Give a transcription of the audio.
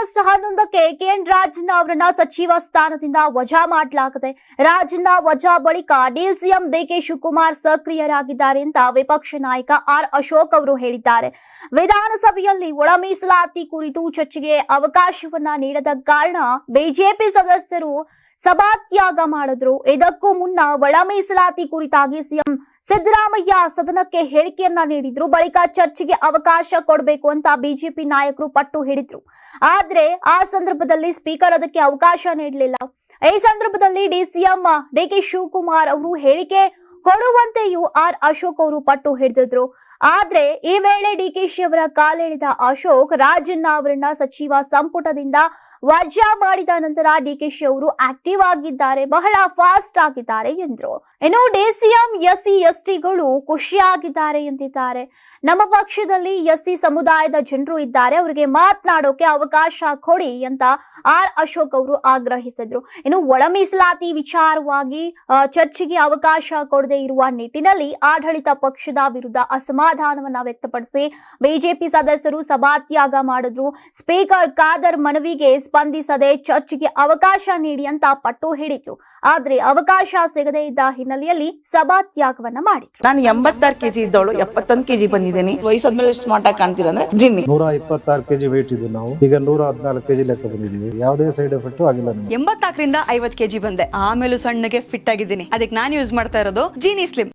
August 11ಕ್ಕೆ K N Rajanna ಅವರನ್ನ ಸಚಿವ ಸ್ಥಾನದಿಂದ ವಜಾ ಮಾಡಲಾಗಿದೆ. ರಾಜಣ್ಣ ವಜಾ ಬಳಿಕ ಡಿಸಿಎಂ ಡಿಕೆ ಶಿವಕುಮಾರ್ ಸಕ್ರಿಯರಾಗಿದ್ದಾರೆ ಅಂತ ವಿಪಕ್ಷ ನಾಯಕ ಆರ್ ಅಶೋಕ್ ಅವರು ಹೇಳಿದ್ದಾರೆ. ವಿಧಾನಸಭೆಯಲ್ಲಿ ಒಳ ಮೀಸಲಾತಿ ಕುರಿತು ಚರ್ಚೆಗೆ ಅವಕಾಶವನ್ನ ನೀಡದ ಕಾರಣ ಬಿಜೆಪಿ ಸದಸ್ಯರು ಸಭಾತ್ಯಾಗ ಮಾಡಿದ್ರು. ಇದಕ್ಕೂ ಮುನ್ನ ಒಳ ಮೀಸಲಾತಿ ಕುರಿತಾಗಿ ಸಿಎಂ ಸಿದ್ದರಾಮಯ್ಯ ಸದನಕ್ಕೆ ಹೇಳಿಕೆಯನ್ನ ನೀಡಿದ್ರು. ಬಳಿಕ ಚರ್ಚೆಗೆ ಅವಕಾಶ ಕೊಡಬೇಕು ಅಂತ ಬಿಜೆಪಿ ನಾಯಕರು ಪಟ್ಟು ಹಿಡಿದ್ರು. ಆದ್ರೆ ಆ ಸಂದರ್ಭದಲ್ಲಿ ಸ್ಪೀಕರ್ ಅದಕ್ಕೆ ಅವಕಾಶ ನೀಡಲಿಲ್ಲ. ಈ ಸಂದರ್ಭದಲ್ಲಿ ಡಿಸಿಎಂ ಡಿಕೆ ಶಿವಕುಮಾರ್ ಅವರು ಹೇಳಿಕೆ ಕೊಡುವಂತೆಯೂ ಆರ್ ಅಶೋಕ್ ಅವರು ಪಟ್ಟು ಹಿಡಿದಿದ್ರು. ಆದ್ರೆ ಈ ವೇಳೆ ಡಿಕೆಶಿ ಅವರ ಕಾಲೆಳೆದ ಅಶೋಕ್ ರಾಜಣ್ಣ ಅವರನ್ನ ಸಚಿವ ಸಂಪುಟದಿಂದ ವಜಾ ಮಾಡಿದ ನಂತರ ಡಿಕೆಶಿ ಅವರು ಆಕ್ಟಿವ್ ಆಗಿದ್ದಾರೆ, ಬಹಳ ಫಾಸ್ಟ್ ಆಗಿದ್ದಾರೆ ಎಂದ್ರು. ಇನ್ನು ಡಿಸಿಎಂ ಎಸ್ಸಿ ಎಸ್ಟಿಗಳು ಖುಷಿಯಾಗಿದ್ದಾರೆ ಎಂದಿದ್ದಾರೆ. ನಮ್ಮ ಪಕ್ಷದಲ್ಲಿ ಎಸ್ಸಿ ಸಮುದಾಯದ ಜನರು ಇದ್ದಾರೆ, ಅವರಿಗೆ ಮಾತನಾಡೋಕೆ ಅವಕಾಶ ಕೊಡಿ ಅಂತ ಆರ್ ಅಶೋಕ್ ಅವರು ಆಗ್ರಹಿಸಿದ್ರು. ಇನ್ನು ಒಳ ಮೀಸಲಾತಿ ವಿಚಾರವಾಗಿ ಚರ್ಚೆಗೆ ಅವಕಾಶ ಕೊಡದೆ ಇರುವ ನಿಟ್ಟಿನಲ್ಲಿ ಆಡಳಿತ ಪಕ್ಷದ ವಿರುದ್ಧ ಅಸಮಾಧಾನವನ್ನ ವ್ಯಕ್ತಪಡಿಸಿ ಬಿಜೆಪಿ ಸದಸ್ಯರು ಸಭಾತ್ಯಾಗ ಮಾಡಿದ್ರು. ಸ್ಪೀಕರ್ ಖಾದರ್ ಮನವಿಗೆ ಸ್ಪಂದಿಸದೆ ಚರ್ಚೆಗೆ ಅವಕಾಶ ನೀಡಿ ಅಂತ ಪಟ್ಟು ಹಿಡಿತು. ಆದ್ರೆ ಅವಕಾಶ ಸಿಗದೇ ಇದ್ದ ಹಿನ್ನೆಲೆಯಲ್ಲಿ ಸಭಾತ್ಯಾಗವನ್ನ ಮಾಡಿದ್ರು. ನಾನು 86 ಕೆಜಿ ಇದ್ದವಳು 71 ಕೆಜಿ ಬಂದಿದ್ದೇನೆ. ವಯಸ್ಸಾದ್ಮೇಲೆ ಸ್ಮಾರ್ಟ್ ಆಗಿ ಕಾಣ್ತೀರಾ ಅಂದ್ರೆ ಜಿನ್ನಿ. 126 ಕೆಜಿ ವೇಟ್ ಇದ್ದು ನಾವು ಈಗ 114 ಕೆಜಿ ಲೆಕ್ಕ ಬಂದಿದ್ದೀವಿ. ಯಾವುದೇ ಸೈಡ್ ಎಫೆಕ್ಟ್ ಆಗಿಲ್ಲ. 84ರಿಂದ 50 ಕೆಜಿ ಬಂದೆ. ಆಮೇಲೆ ಸಣ್ಣಗೆ ಫಿಟ್ ಆಗಿದ್ದೀನಿ. ಅದಕ್ಕೆ ನಾನು ಯೂಸ್ ಮಾಡ್ತಾ ಇರೋದು ಜೀನಿ ಸ್ಲಿಮ್.